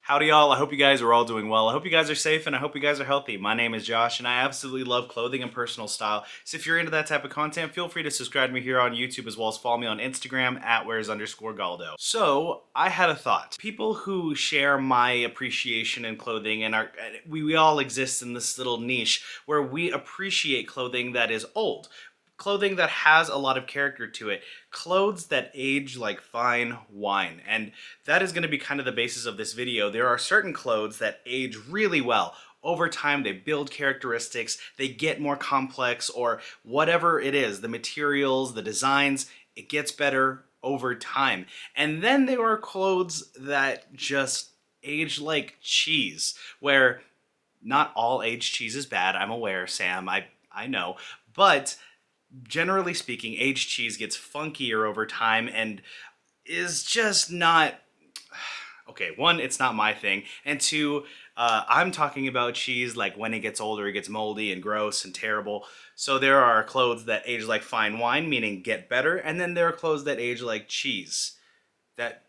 Howdy y'all, I hope you guys are all doing well. I hope you guys are safe and I hope you guys are healthy. My name is Josh and I absolutely love clothing and personal style. So if you're into that type of content, feel free to subscribe to me here on YouTube as well as follow me on Instagram at @wears_Galdo. So I had a thought. People who share my appreciation in clothing and we all exist in this little niche where we appreciate clothing that is old. Clothing that has a lot of character to it, clothes that age like fine wine. And that is going to be kind of the basis of this video. There are certain clothes that age really well. Over time, they build characteristics, they get more complex, or whatever it is, the materials, the designs, it gets better over time. And then there are clothes that just age like cheese, where not all aged cheese is bad. I'm aware, Sam, I know. But generally speaking, aged cheese gets funkier over time and is just not okay. One, it's not my thing, and two, I'm talking about cheese like when it gets older, it gets moldy and gross and terrible. So there are clothes that age like fine wine, meaning get better, and then there are clothes that age like cheese, that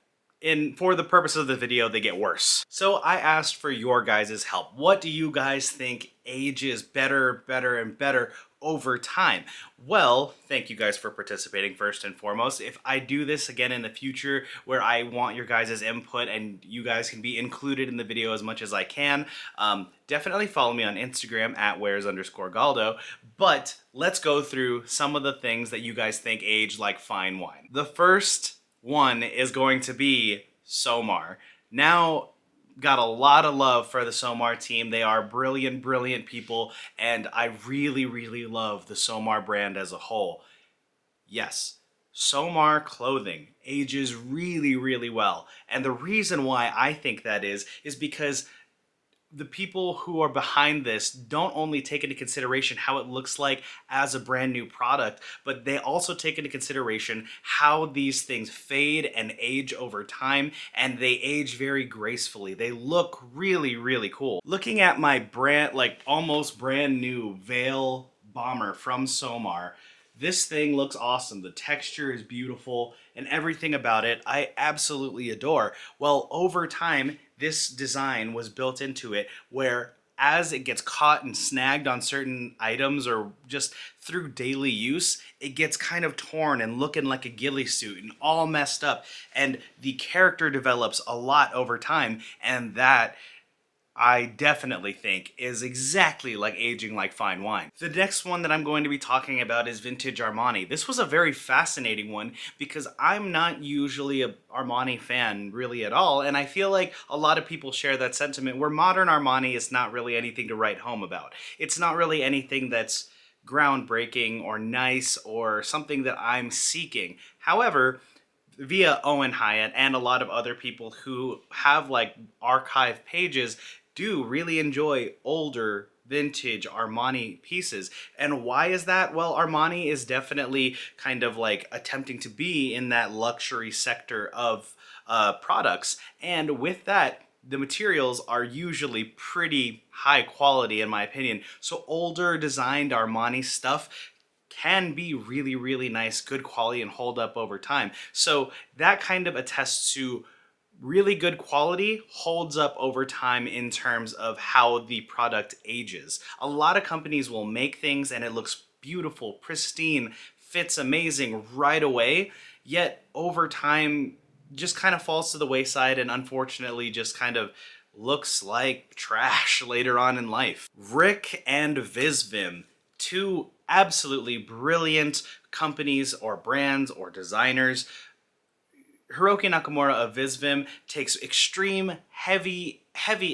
for the purpose of the video, they get worse. So I asked for your guys' help. What do you guys think ages better, and better over time? Well, thank you guys for participating first and foremost. If I do this again in the future where I want your guys' input and you guys can be included in the video as much as I can, definitely follow me on Instagram at @wears_Galdo. But let's go through some of the things that you guys think age like fine wine. The first one is going to be Somar. Now, got a lot of love for the Somar team. They are brilliant people, and I really love the Somar brand as a whole. Yes, Somar clothing ages really well. And the reason why I think that is because the people who are behind this don't only take into consideration how it looks like as a brand new product, but they also take into consideration how these things fade and age over time, and they age very gracefully. They look really cool. Looking at my brand, like almost brand new Veil bomber from Somar, this thing looks awesome. The texture is beautiful and everything about it I absolutely adore. Well, over time, this design was built into it where as it gets caught and snagged on certain items or just through daily use, it gets kind of torn and looking like a ghillie suit and all messed up. And the character develops a lot over time, and that I definitely think is exactly like aging like fine wine. The next one that I'm going to be talking about is vintage Armani. This was a very fascinating one because I'm not usually a Armani fan really at all, and I feel like a lot of people share that sentiment where modern Armani is not really anything to write home about. It's not really anything that's groundbreaking or nice or something that I'm seeking. However, via Owen Hyatt and a lot of other people who have like archive pages do really enjoy older vintage Armani pieces. And why is that? Well, Armani is definitely kind of like attempting to be in that luxury sector of products. And with that, the materials are usually pretty high quality in my opinion. So older designed Armani stuff can be really nice, good quality, and hold up over time. So that kind of attests to really good quality holds up over time in terms of how the product ages. A lot of companies will make things and it looks beautiful, pristine, fits amazing right away, yet over time just kind of falls to the wayside and unfortunately just kind of looks like trash later on in life. Rick and Visvim, two absolutely brilliant companies or brands or designers. Hiroki Nakamura of Visvim takes extreme, heavy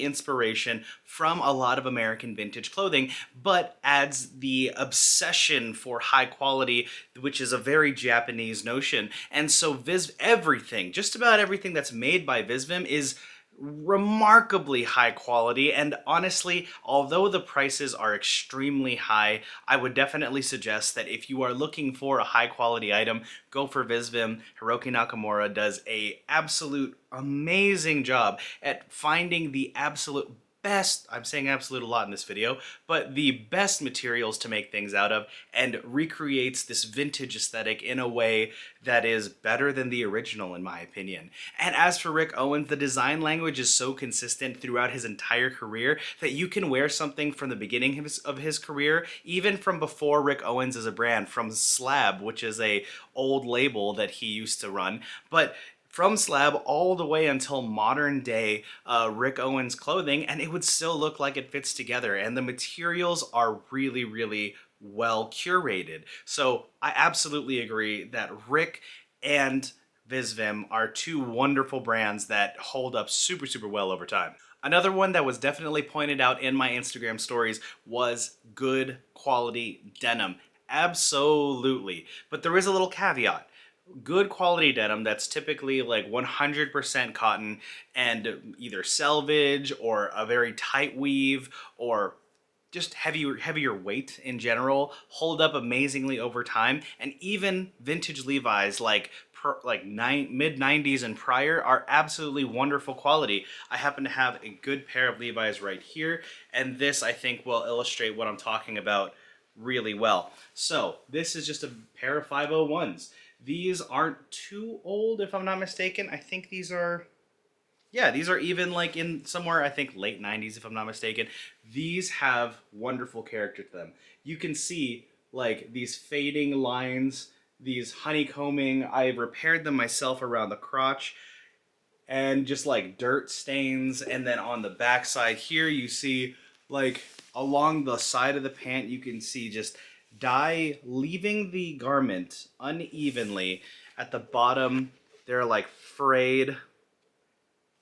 inspiration from a lot of American vintage clothing, but adds the obsession for high quality, which is a very Japanese notion. And so everything, just about everything that's made by Visvim is remarkably high quality, and honestly, although the prices are extremely high, I would definitely suggest that if you are looking for a high quality item, go for Visvim. Hiroki Nakamura does a absolute amazing job at finding the absolute best, I'm saying absolute a lot in this video, but the best materials to make things out of, and recreates this vintage aesthetic in a way that is better than the original in my opinion. And as for Rick Owens, the design language is so consistent throughout his entire career that you can wear something from the beginning of his career, even from before Rick Owens as a brand, from Slab, which is a old label that he used to run, but from Slab all the way until modern day Rick Owens clothing, and it would still look like it fits together. And the materials are really, really well curated. So I absolutely agree that Rick and Visvim are two wonderful brands that hold up super, super well over time. Another one that was definitely pointed out in my Instagram stories was good quality denim. Absolutely. But there is a little caveat. Good quality denim that's typically like 100% cotton and either selvage or a very tight weave or just heavier weight in general hold up amazingly over time. And even vintage Levi's mid 90s and prior are absolutely wonderful quality. I happen to have a good pair of Levi's right here, and this I think will illustrate what I'm talking about really well. So this is just a pair of 501s. These aren't too old, if I'm not mistaken. I think these are, yeah, these are even like in somewhere, I think late 90s, if I'm not mistaken. These have wonderful character to them. You can see like these fading lines, these honeycombing. I repaired them myself around the crotch, and just like dirt stains. And then on the back side here, you see like along the side of the pant, you can see just dye leaving the garment unevenly. At the bottom, they're like frayed.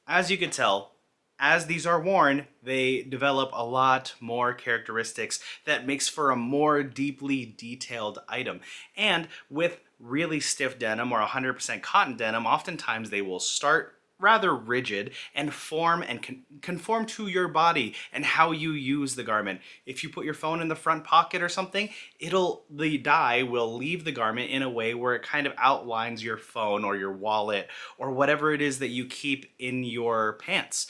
As you can tell, as these are worn, they develop a lot more characteristics that makes for a more deeply detailed item. And with really stiff denim or 100% cotton denim, oftentimes they will start rather rigid and form and conform to your body and how you use the garment. If you put your phone in the front pocket or something, the dye will leave the garment in a way where it kind of outlines your phone or your wallet or whatever it is that you keep in your pants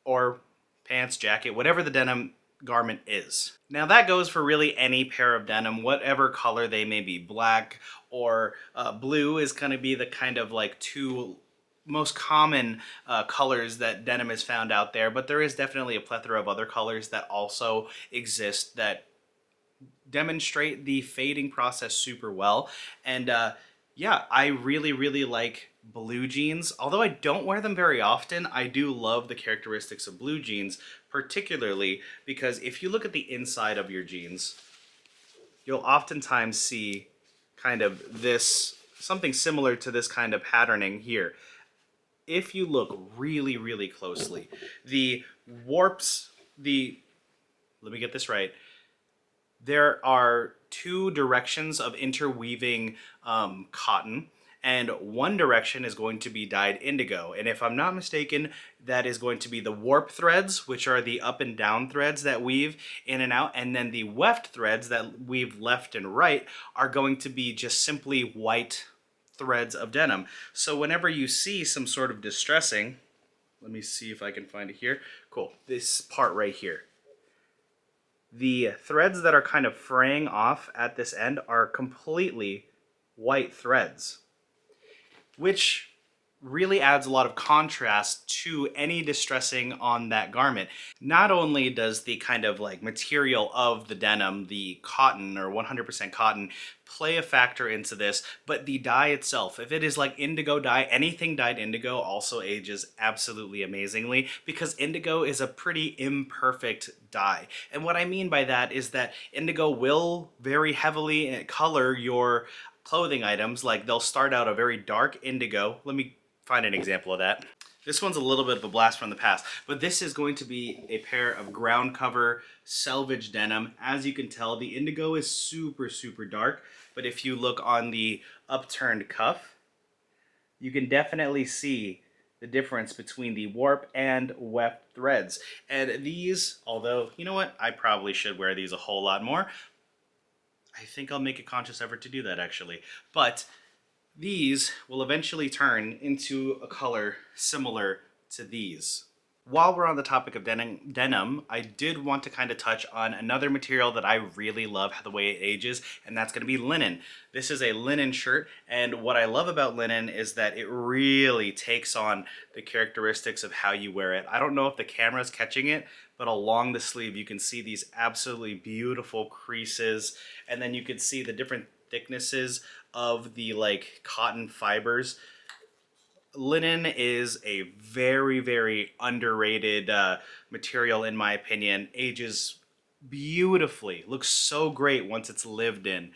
or pants, jacket, whatever the denim garment is. Now that goes for really any pair of denim, whatever color they may be. Black or blue is going to be the kind of like two most common colors that denim is found out there, but there is definitely a plethora of other colors that also exist that demonstrate the fading process super well. And yeah, I really, really like blue jeans. Although I don't wear them very often, I do love the characteristics of blue jeans, particularly because if you look at the inside of your jeans, you'll oftentimes see kind of this, something similar to this kind of patterning here. If you look really, really closely, the warps, let me get this right. There are two directions of interweaving cotton, and one direction is going to be dyed indigo. And if I'm not mistaken, that is going to be the warp threads, which are the up and down threads that weave in and out. And then the weft threads that weave left and right are going to be just simply white threads of denim. So whenever you see some sort of distressing, let me see if I can find it here. Cool, this part right here. The threads that are kind of fraying off at this end are completely white threads, which really adds a lot of contrast to any distressing on that garment. Not only does the kind of like material of the denim, the cotton or 100% cotton, play a factor into this, but the dye itself, if it is like indigo dye, anything dyed indigo also ages absolutely amazingly because indigo is a pretty imperfect dye. And what I mean by that is that indigo will very heavily color your clothing items. Like they'll start out a very dark indigo. Let me find an example of that. This one's a little bit of a blast from the past, but this is going to be a pair of ground cover selvage denim. As you can tell, the indigo is super, super dark, but if you look on the upturned cuff, you can definitely see the difference between the warp and weft threads. And these, although, you know what, I probably should wear these a whole lot more. I think I'll make a conscious effort to do that actually. But these will eventually turn into a color similar to these. While we're on the topic of denim, I did want to kind of touch on another material that I really love the way it ages, and that's going to be linen. This is a linen shirt, and what I love about linen is that it really takes on the characteristics of how you wear it. I don't know if the camera's catching it, but along the sleeve you can see these absolutely beautiful creases, and then you can see the different thicknesses of the like cotton fibers. Linen is a very, very underrated material in my opinion. Ages beautifully, looks so great once it's lived in.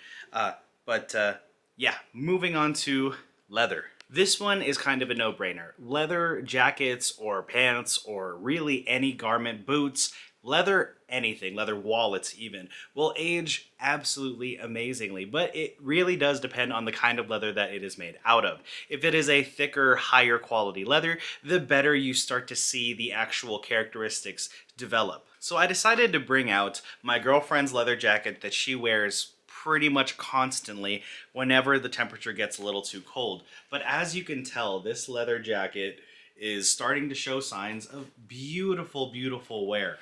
But yeah, moving on to leather. This one is kind of a no-brainer. Leather jackets or pants or really any garment, boots, leather anything, leather wallets even, will age absolutely amazingly, but it really does depend on the kind of leather that it is made out of. If it is a thicker, higher quality leather, the better you start to see the actual characteristics develop. So I decided to bring out my girlfriend's leather jacket that she wears pretty much constantly whenever the temperature gets a little too cold. But as you can tell, this leather jacket is starting to show signs of beautiful, beautiful wear.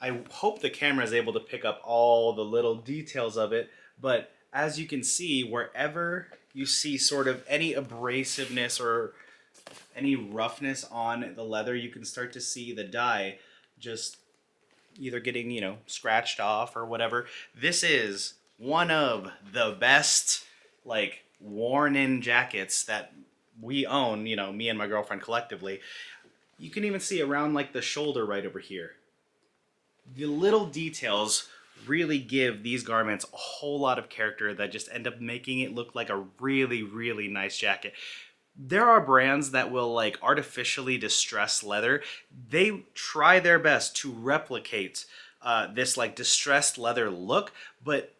I hope the camera is able to pick up all the little details of it, but as you can see, wherever you see sort of any abrasiveness or any roughness on the leather, you can start to see the dye just either getting, scratched off or whatever. This is one of the best, like, worn in jackets that we own, me and my girlfriend collectively. You can even see around, like, the shoulder right over here. The little details really give these garments a whole lot of character that just end up making it look like a really, really nice jacket. There are brands that will like artificially distress leather. They try their best to replicate this like distressed leather look, but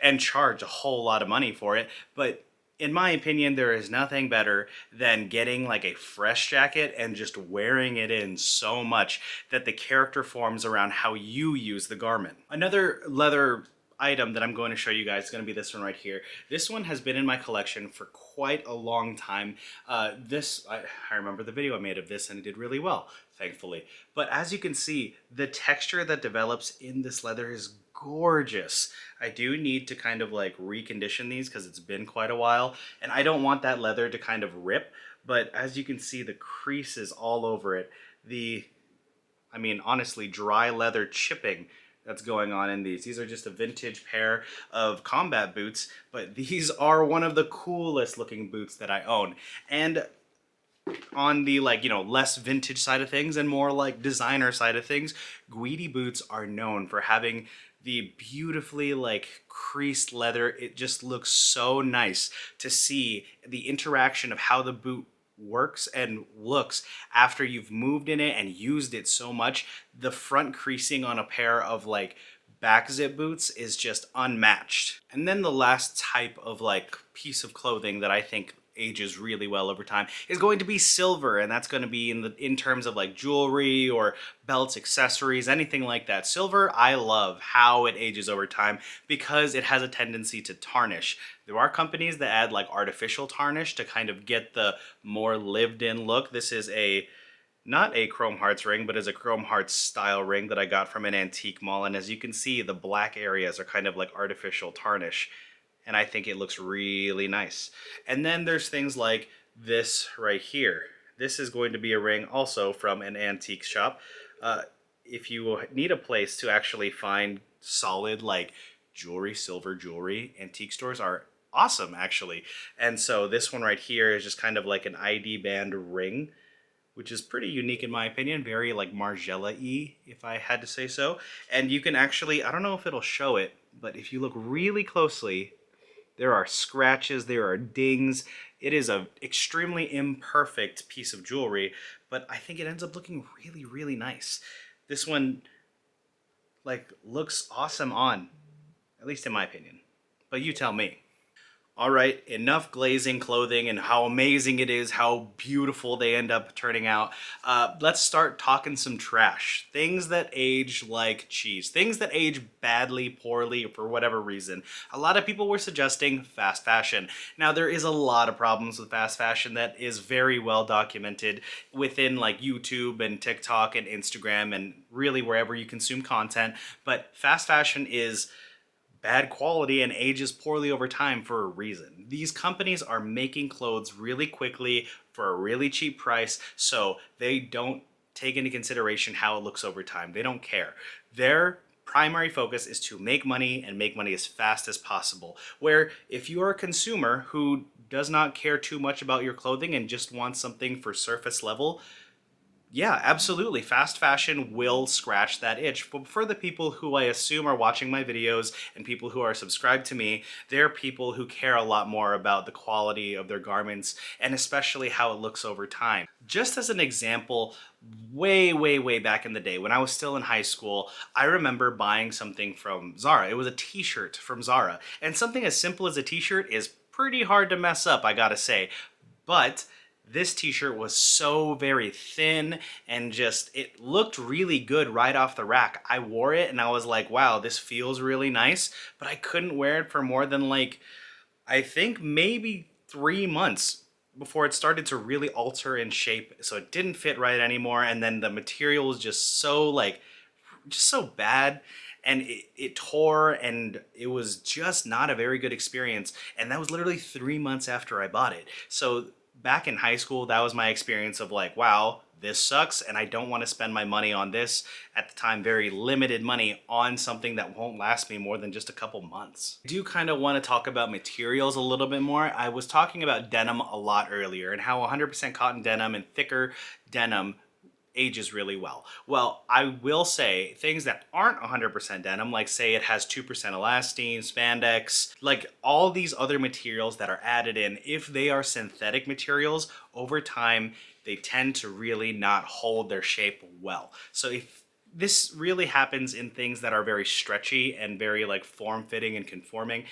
and charge a whole lot of money for it. But in my opinion, there is nothing better than getting like a fresh jacket and just wearing it in so much that the character forms around how you use the garment. Another leather item that I'm going to show you guys is going to be this one right here. This one has been in my collection for quite a long time. I remember the video I made of this and it did really well, thankfully. But as you can see, the texture that develops in this leather is gorgeous. I do need to kind of like recondition these because it's been quite a while and I don't want that leather to kind of rip, but as you can see the creases all over it, honestly, dry leather chipping that's going on in these. These are just a vintage pair of combat boots, but these are one of the coolest looking boots that I own. And on the less vintage side of things and more like designer side of things, Guidi boots are known for having the beautifully like creased leather. It just looks so nice to see the interaction of how the boot works and looks after you've moved in it and used it so much. The front creasing on a pair of like back zip boots is just unmatched. And then the last type of like piece of clothing that I think ages really well over time is going to be silver, and that's going to be in terms of like jewelry or belts, accessories, anything like that. Silver, I love how it ages over time because it has a tendency to tarnish. There are companies that add like artificial tarnish to kind of get the more lived in look. This is not a Chrome Hearts ring, but is a Chrome Hearts style ring that I got from an antique mall, and as you can see, the black areas are kind of like artificial tarnish. And I think it looks really nice. And then there's things like this right here. This is going to be a ring also from an antique shop. If you need a place to actually find solid like jewelry, silver jewelry, antique stores are awesome actually. And so this one right here is just kind of like an ID band ring, which is pretty unique in my opinion, very like Margiela-y, if I had to say so. And you can actually, I don't know if it'll show it, but if you look really closely, there are scratches, there are dings. It is an extremely imperfect piece of jewelry, but I think it ends up looking really, really nice. This one, like, looks awesome on, at least in my opinion. But you tell me. All right, enough glazing clothing and how amazing it is, how beautiful they end up turning out. Let's start talking some trash. Things that age like cheese. Things that age badly, poorly, for whatever reason. A lot of people were suggesting fast fashion. Now, there is a lot of problems with fast fashion that is very well documented within like YouTube and TikTok and Instagram and really wherever you consume content. But fast fashion is bad quality and ages poorly over time for a reason. These companies are making clothes really quickly for a really cheap price, so they don't take into consideration how it looks over time. They don't care. Their primary focus is to make money and make money as fast as possible. Where if you are a consumer who does not care too much about your clothing and just wants something for surface level, yeah, absolutely. Fast fashion will scratch that itch. But for the people who I assume are watching my videos and people who are subscribed to me, they're people who care a lot more about the quality of their garments and especially how it looks over time. Just as an example, way back in the day when I was still in high school, I remember buying something from Zara. It was a t-shirt from Zara. And something as simple as a t-shirt is pretty hard to mess up, I gotta say. But this t-shirt was so very thin and just it looked really good right off the rack. I wore it and I was like, wow, this feels really nice, but I couldn't wear it for more than like I think maybe 3 months before it started to really alter in shape, so it didn't fit right anymore, and then the material was just so like just so bad, and it tore, and it was just not a very good experience. And that was literally 3 months after I bought it. So back in high school, that was my experience of like, wow, this sucks and I don't want to spend my money on this, at the time very limited money, on something that won't last me more than just a couple months. I do kind of want to talk about materials a little bit more. I was talking about denim a lot earlier and how 100% cotton denim and thicker denim ages really well. Well, I will say things that aren't 100% denim, like say it has 2% elastane, spandex, like all these other materials that are added in, if they are synthetic materials, over time, they tend to really not hold their shape well. So if this really happens in things that are very stretchy and very like form-fitting and conforming,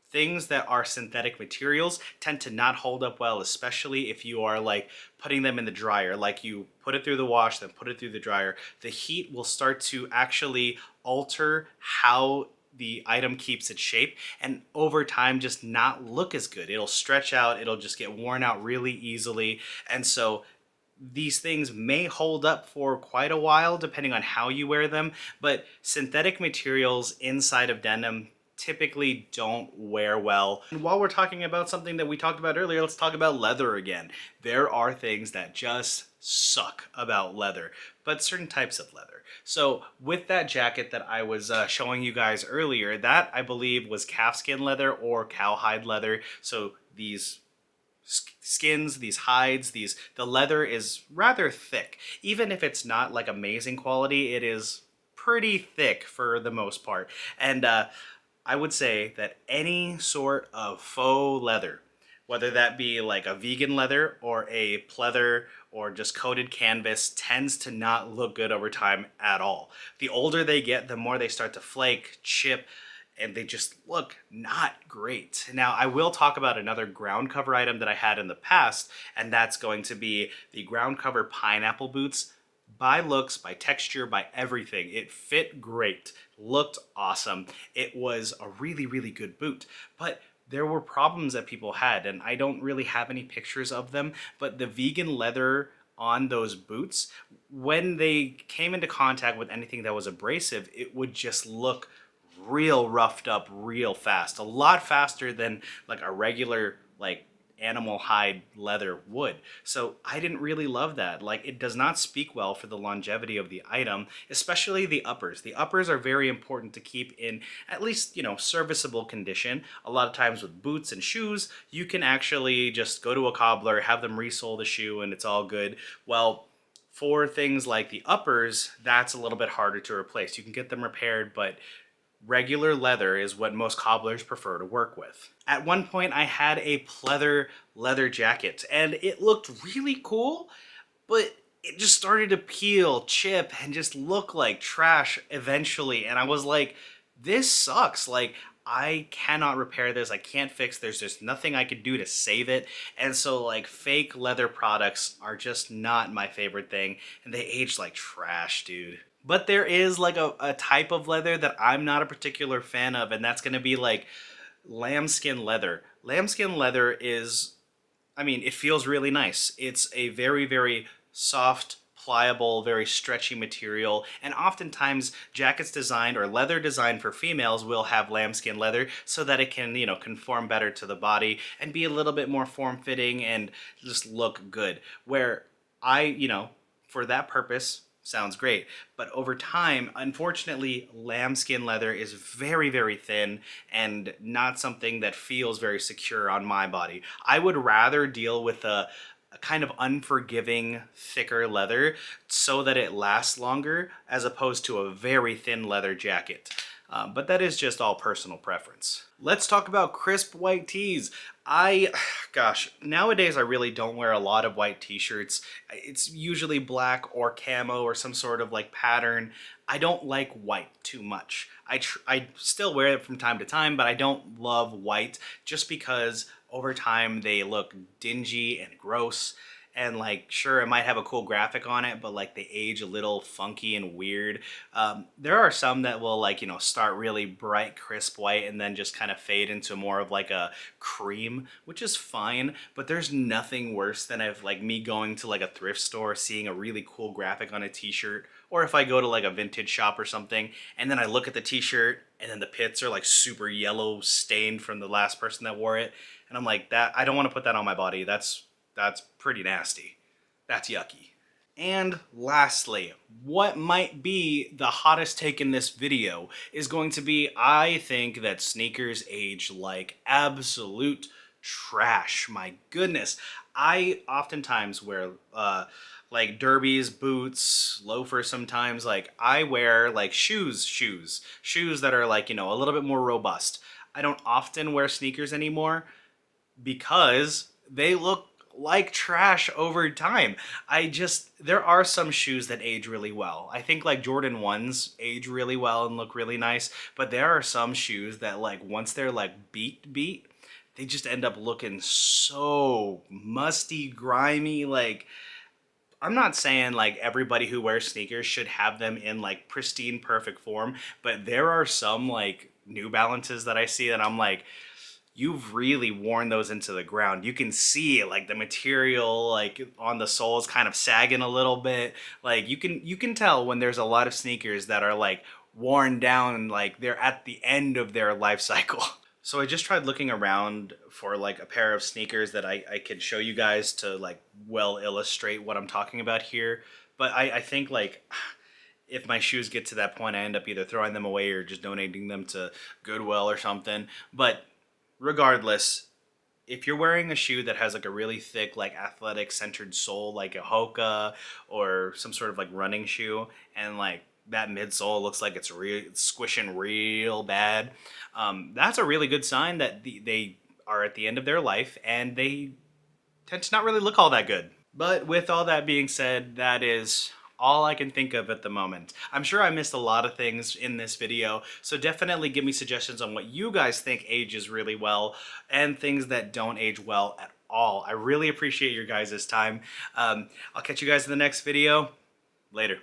things that are synthetic materials tend to not hold up well, especially if you are like putting them in the dryer. Like you put it through the wash, then put it through the dryer. The heat will start to actually alter how the item keeps its shape, and over time just not look as good. It'll stretch out, it'll just get worn out really easily. And so these things may hold up for quite a while depending on how you wear them, but synthetic materials inside of denim typically don't wear well. And while we're talking about something that we talked about earlier, let's talk about leather again. There are things that just suck about leather, but certain types of leather. So with that jacket that I was showing you guys earlier, that I believe was calfskin leather or cowhide leather. So these skins, these hides, the leather is rather thick. Even if it's not like amazing quality, it is pretty thick for the most part. And I would say that any sort of faux leather, whether that be like a vegan leather or a pleather or just coated canvas, tends to not look good over time at all. The older they get, the more they start to flake, chip, and they just look not great. Now, I will talk about another ground cover item that I had in the past, and that's going to be the ground cover pineapple boots. By looks, by texture, by everything, it fit great, looked awesome. It was a really good boot, but there were problems that people had, and I don't really have any pictures of them, but the vegan leather on those boots, when they came into contact with anything that was abrasive, it would just look real roughed up real fast, a lot faster than like a regular like animal hide leather would. So I didn't really love that. Like, it does not speak well for the longevity of the item, especially the uppers. The uppers are very important to keep in at least, you know, serviceable condition. A lot of times with boots and shoes, you can actually just go to a cobbler, have them resole the shoe, and it's all good. Well, for things like the uppers, that's a little bit harder to replace. You can get them repaired, but regular leather is what most cobblers prefer to work with. At one point, I had a pleather leather jacket, and it looked really cool, but it just started to peel, chip, and just look like trash eventually. And I was like, this sucks. Like, I cannot repair this. I can't fix. There's just nothing I could do to save it. And so like fake leather products are just not my favorite thing, and they age like trash, dude. But there is like a type of leather that I'm not a particular fan of, and that's gonna be like lambskin leather. Lambskin leather is, I mean, it feels really nice. It's a very, very soft, pliable, very stretchy material. And oftentimes, jackets designed or leather designed for females will have lambskin leather so that it can, conform better to the body and be a little bit more form fitting and just look good. Where for that purpose, sounds great. But over time, unfortunately, lambskin leather is very, very thin and not something that feels very secure on my body. I would rather deal with a kind of unforgiving, thicker leather so that it lasts longer as opposed to a very thin leather jacket. But that is just all personal preference. Let's talk about crisp white tees. Gosh, nowadays I really don't wear a lot of white t-shirts. It's usually black or camo or some sort of like pattern. I don't like white too much. I still wear it from time to time, but I don't love white just because over time they look dingy and gross. And like, sure, it might have a cool graphic on it, but like they age a little funky and weird. There are some that will like, start really bright, crisp white and then just kind of fade into more of like a cream, which is fine. But there's nothing worse than like me going to like a thrift store, seeing a really cool graphic on a t-shirt, or if I go to like a vintage shop or something, and then I look at the t-shirt and then the pits are like super yellow stained from the last person that wore it. And I'm like, I don't want to put that on my body. That's pretty nasty. That's yucky. And lastly, what might be the hottest take in this video is going to be, I think that sneakers age like absolute trash. My goodness. I oftentimes wear like derbies, boots, loafers sometimes. Like I wear like shoes that are like, a little bit more robust. I don't often wear sneakers anymore because they look like trash over time. There are some shoes that age really well. I think like Jordan 1s age really well and look really nice, but there are some shoes that like once they're like beat, they just end up looking so musty, grimy. Like, I'm not saying like everybody who wears sneakers should have them in like pristine, perfect form, but there are some like New Balances that I see that I'm like, you've really worn those into the ground. You can see like the material like on the soles kind of sagging a little bit. Like you can tell when there's a lot of sneakers that are like worn down, like they're at the end of their life cycle. So I just tried looking around for like a pair of sneakers that I could show you guys to like well illustrate what I'm talking about here. But I think like if my shoes get to that point, I end up either throwing them away or just donating them to Goodwill or something. But regardless, if you're wearing a shoe that has like a really thick, like athletic centered sole, like a Hoka or some sort of like running shoe, and like that midsole looks like it's squishing real bad, that's a really good sign that they are at the end of their life and they tend to not really look all that good. But with all that being said, that is all I can think of at the moment. I'm sure I missed a lot of things in this video, so definitely give me suggestions on what you guys think ages really well and things that don't age well at all. I really appreciate your guys' time. I'll catch you guys in the next video. Later.